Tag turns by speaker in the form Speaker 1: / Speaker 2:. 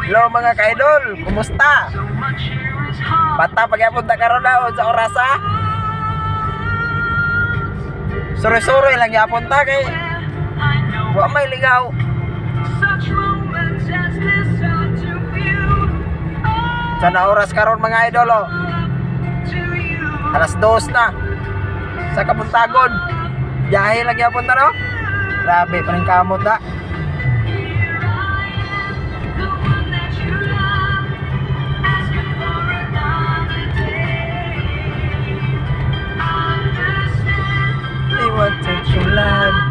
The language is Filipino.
Speaker 1: Hello mga ka-idol, kumusta? Bata pag-apunta karon na sa orasa. Suri-suri lang yapunta kay wa may ligaw. Sana oras karon mga idol oh. Alas 2 na. Sa Kabuntagon. Biyahe lang yapunta no? Grabe pa rin kamot na. What takes you love?